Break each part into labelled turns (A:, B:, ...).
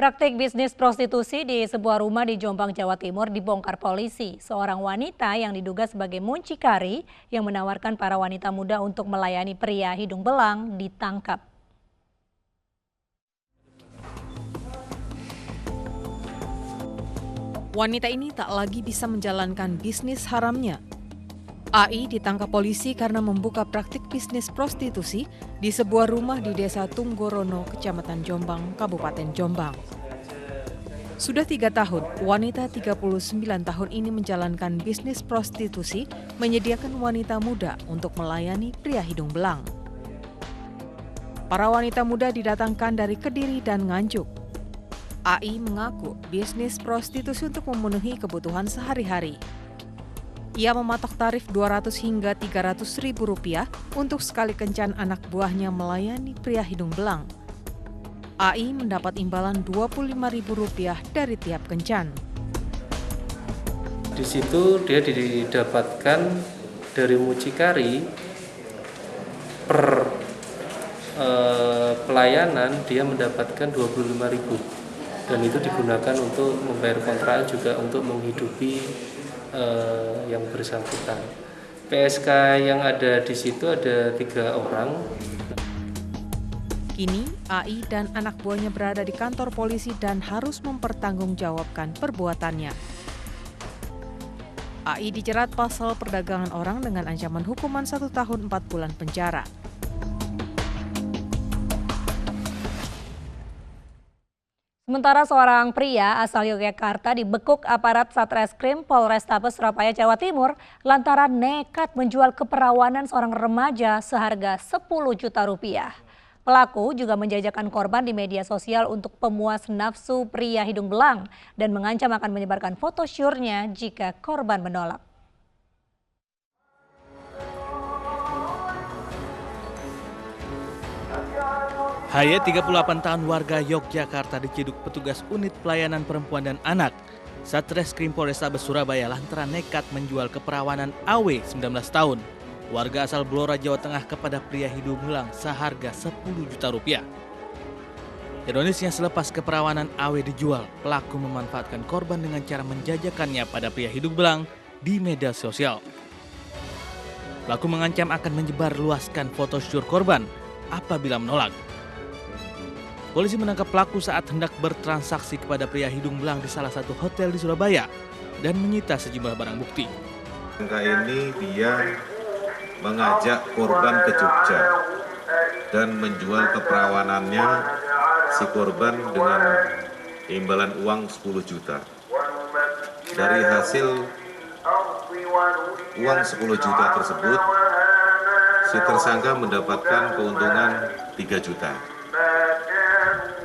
A: Praktik bisnis prostitusi di sebuah rumah di Jombang, Jawa Timur dibongkar polisi. Seorang wanita yang diduga sebagai muncikari yang menawarkan para wanita muda untuk melayani pria hidung belang ditangkap.
B: Wanita ini tak lagi bisa menjalankan bisnis haramnya. AI ditangkap polisi karena membuka praktik bisnis prostitusi di sebuah rumah di Desa Tunggorono, Kecamatan Jombang, Kabupaten Jombang. Sudah 3 tahun, wanita 39 tahun ini menjalankan bisnis prostitusi, menyediakan wanita muda untuk melayani pria hidung belang. Para wanita muda didatangkan dari Kediri dan Nganjuk. AI mengaku bisnis prostitusi untuk memenuhi kebutuhan sehari-hari. Ia mematok tarif 200 hingga 300 ribu rupiah untuk sekali kencan anak buahnya melayani pria hidung belang. AI mendapat imbalan 25 ribu rupiah dari tiap kencan.
C: Di situ dia didapatkan dari mucikari per pelayanan dia mendapatkan 25.000 dan itu digunakan untuk membayar kontrakan juga untuk menghidupi yang bersangkutan. PSK yang ada di situ ada 3 orang.
B: Kini, AI dan anak buahnya berada di kantor polisi dan harus mempertanggungjawabkan perbuatannya. AI dijerat pasal perdagangan orang dengan ancaman hukuman 1 tahun 4 bulan penjara.
A: Sementara seorang pria asal Yogyakarta dibekuk aparat Satreskrim Polrestabes Surabaya, Jawa Timur lantaran nekat menjual keperawanan seorang remaja seharga 10 juta rupiah. Pelaku juga menjajakan korban di media sosial untuk pemuas nafsu pria hidung belang dan mengancam akan menyebarkan foto syurnya jika korban menolak.
D: Hayat 38 tahun warga Yogyakarta diciduk petugas unit pelayanan perempuan dan anak Satreskrim Polrestabes Surabaya lantaran nekat menjual keperawanan AW 19 tahun warga asal Blora, Jawa Tengah kepada pria hidung belang seharga 10 juta rupiah. Ironisnya selepas keperawanan AW dijual, pelaku memanfaatkan korban dengan cara menjajakannya pada pria hidung belang di media sosial. Pelaku mengancam akan menyebarluaskan foto syur korban apabila menolak. Polisi menangkap pelaku saat hendak bertransaksi kepada pria hidung belang di salah satu hotel di Surabaya dan menyita sejumlah barang bukti.
E: Ini dia mengajak korban ke Jogja dan menjual keperawanannya si korban dengan imbalan uang 10 juta. Dari hasil uang 10 juta tersebut, si tersangka mendapatkan keuntungan 3 juta.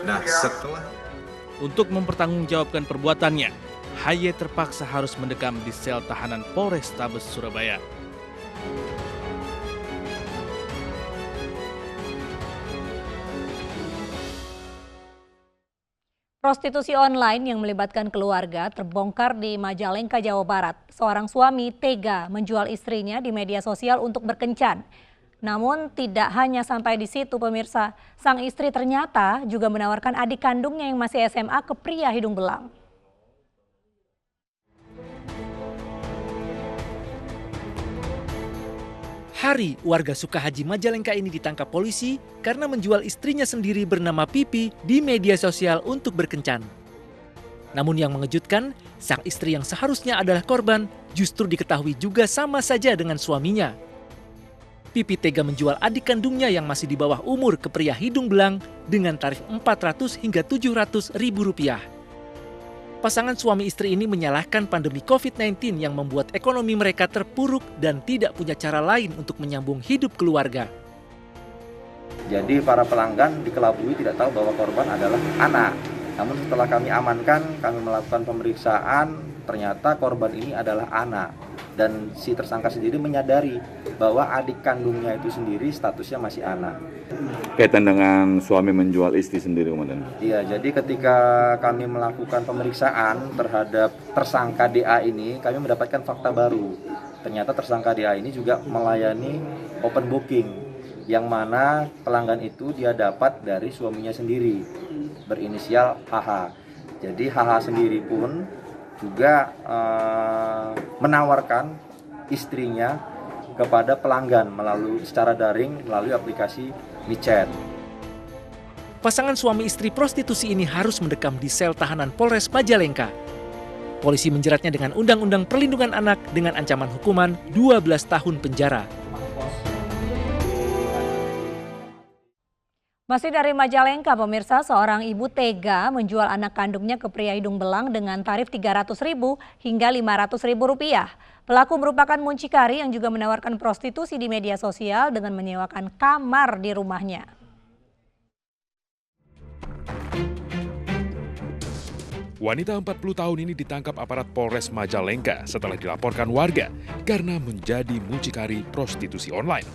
E: Nah, setelah
D: untuk mempertanggungjawabkan perbuatannya, Haye terpaksa harus mendekam di sel tahanan Polrestabes Surabaya.
A: Prostitusi online yang melibatkan keluarga terbongkar di Majalengka, Jawa Barat. Seorang suami tega menjual istrinya di media sosial untuk berkencan. Namun tidak hanya sampai di situ pemirsa, sang istri ternyata juga menawarkan adik kandungnya yang masih SMA ke pria hidung belang.
F: Hari, warga Sukahaji Majalengka ini ditangkap polisi karena menjual istrinya sendiri bernama Pipi di media sosial untuk berkencan. Namun yang mengejutkan, sang istri yang seharusnya adalah korban justru diketahui juga sama saja dengan suaminya. Pipi tega menjual adik kandungnya yang masih di bawah umur ke pria hidung belang dengan tarif 400 hingga 700 ribu rupiah. Pasangan suami istri ini menyalahkan pandemi COVID-19 yang membuat ekonomi mereka terpuruk dan tidak punya cara lain untuk menyambung hidup keluarga.
G: Jadi para pelanggan dikelabui tidak tahu bahwa korban adalah anak. Namun setelah kami amankan, kami melakukan pemeriksaan, ternyata korban ini adalah anak. Dan si tersangka sendiri menyadari bahwa adik kandungnya itu sendiri statusnya masih anak.
H: Kaitan dengan suami menjual istri sendiri kemudian?
G: Iya, jadi ketika kami melakukan pemeriksaan terhadap tersangka DA ini, kami mendapatkan fakta baru. ternyata tersangka DA ini juga melayani open booking, yang mana pelanggan itu dia dapat dari suaminya sendiri, berinisial HH. Jadi HH sendiri pun juga menawarkan istrinya kepada pelanggan secara daring melalui aplikasi michat.
F: Pasangan suami istri prostitusi ini harus mendekam di sel tahanan Polres Majalengka. Polisi menjeratnya dengan Undang-Undang Perlindungan Anak dengan ancaman hukuman 12 tahun penjara.
A: Masih dari Majalengka, pemirsa, seorang ibu tega menjual anak kandungnya ke pria hidung belang dengan tarif Rp300.000 hingga Rp500.000. Pelaku merupakan muncikari yang juga menawarkan prostitusi di media sosial dengan menyewakan kamar di rumahnya.
I: Wanita 40 tahun ini ditangkap aparat Polres Majalengka setelah dilaporkan warga karena menjadi mucikari prostitusi online.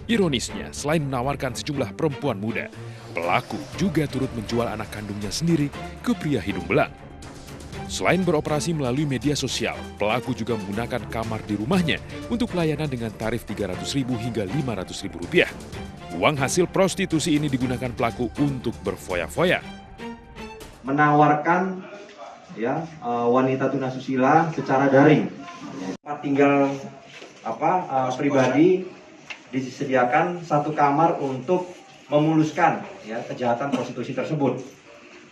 I: Ironisnya, selain menawarkan sejumlah perempuan muda, pelaku juga turut menjual anak kandungnya sendiri ke pria hidung belang. Selain beroperasi melalui media sosial, pelaku juga menggunakan kamar di rumahnya untuk pelayanan dengan tarif Rp300.000 hingga Rp500.000. Uang hasil prostitusi ini digunakan pelaku untuk berfoya-foya.
G: Menawarkan wanita tunasusila secara daring. Tinggal pribadi disediakan satu kamar untuk memuluskan kejahatan prostitusi tersebut.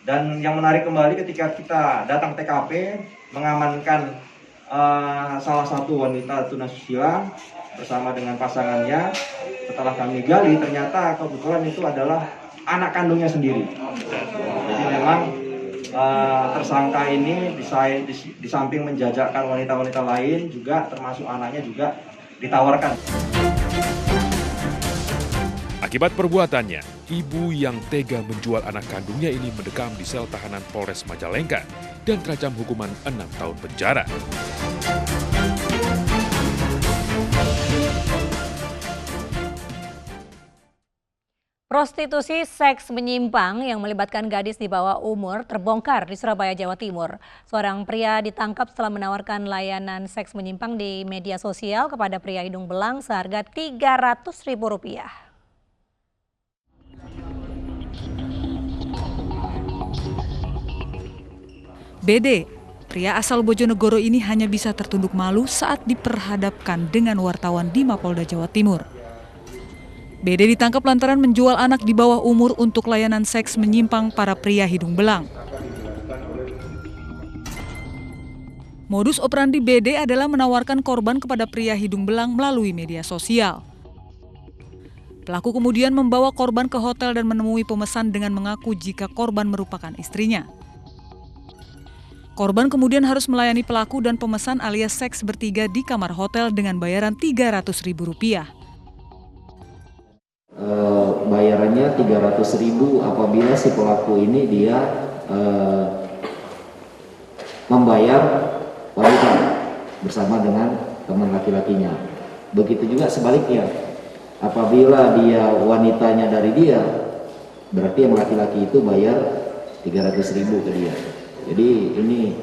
G: Dan yang menarik kembali ketika kita datang TKP mengamankan salah satu wanita tunasusila bersama dengan pasangannya. Setelah kami gali, ternyata kebetulan itu adalah anak kandungnya sendiri. Jadi memang tersangka ini di samping menjajakkan wanita-wanita lain juga termasuk anaknya juga ditawarkan.
I: Akibat perbuatannya, ibu yang tega menjual anak kandungnya ini mendekam di sel tahanan Polres Majalengka dan terancam hukuman 6 tahun penjara.
A: Prostitusi seks menyimpang yang melibatkan gadis di bawah umur terbongkar di Surabaya, Jawa Timur. Seorang pria ditangkap setelah menawarkan layanan seks menyimpang di media sosial kepada pria hidung belang seharga Rp300.000.
J: BD, pria asal Bojonegoro ini hanya bisa tertunduk malu saat diperhadapkan dengan wartawan di Mapolda Jawa Timur. BD ditangkap lantaran menjual anak di bawah umur untuk layanan seks menyimpang para pria hidung belang. Modus operandi BD adalah menawarkan korban kepada pria hidung belang melalui media sosial. Pelaku kemudian membawa korban ke hotel dan menemui pemesan dengan mengaku jika korban merupakan istrinya. Korban kemudian harus melayani pelaku dan pemesan alias seks bertiga di kamar hotel dengan bayaran Rp300.000.
K: Bayarannya Rp300.000 apabila si pelaku ini dia membayar wanita bersama dengan teman laki-lakinya. Begitu juga sebaliknya, apabila dia wanitanya dari dia, berarti yang laki-laki itu bayar Rp300.000 ke dia. Jadi ini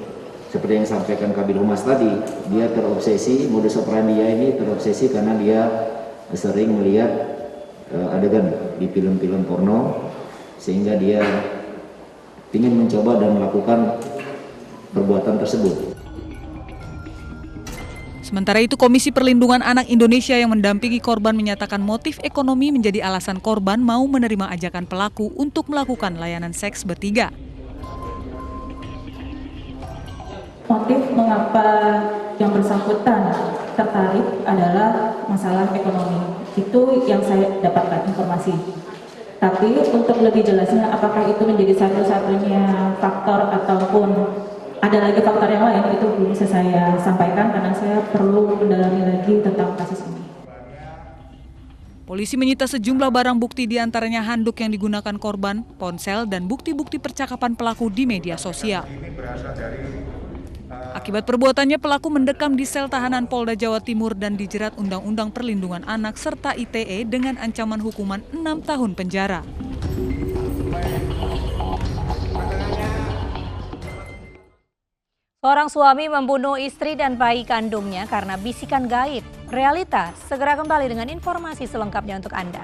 K: seperti yang disampaikan Kabid Humas tadi, dia terobsesi, modus operandi dia ini terobsesi karena dia sering melihat adegan di film-film porno, sehingga dia ingin mencoba dan melakukan perbuatan tersebut.
J: Sementara itu, Komisi Perlindungan Anak Indonesia yang mendampingi korban menyatakan motif ekonomi menjadi alasan korban mau menerima ajakan pelaku untuk melakukan layanan seks bertiga.
L: Motif mengapa yang bersangkutan tertarik adalah masalah ekonomi. Itu yang saya dapatkan informasi. Tapi untuk lebih jelasnya apakah itu menjadi satu-satunya faktor ataupun ada lagi faktor yang lain, itu belum bisa saya sampaikan karena saya perlu mendalami lagi tentang kasus ini.
J: Polisi menyita sejumlah barang bukti diantaranya handuk yang digunakan korban, ponsel, dan bukti-bukti percakapan pelaku di media sosial. Akibat perbuatannya, pelaku mendekam di sel tahanan Polda Jawa Timur dan dijerat Undang-Undang Perlindungan Anak serta ITE dengan ancaman hukuman 6 tahun penjara.
A: Seorang suami membunuh istri dan bayi kandungnya karena bisikan gaib. Realitas segera kembali dengan informasi selengkapnya untuk Anda.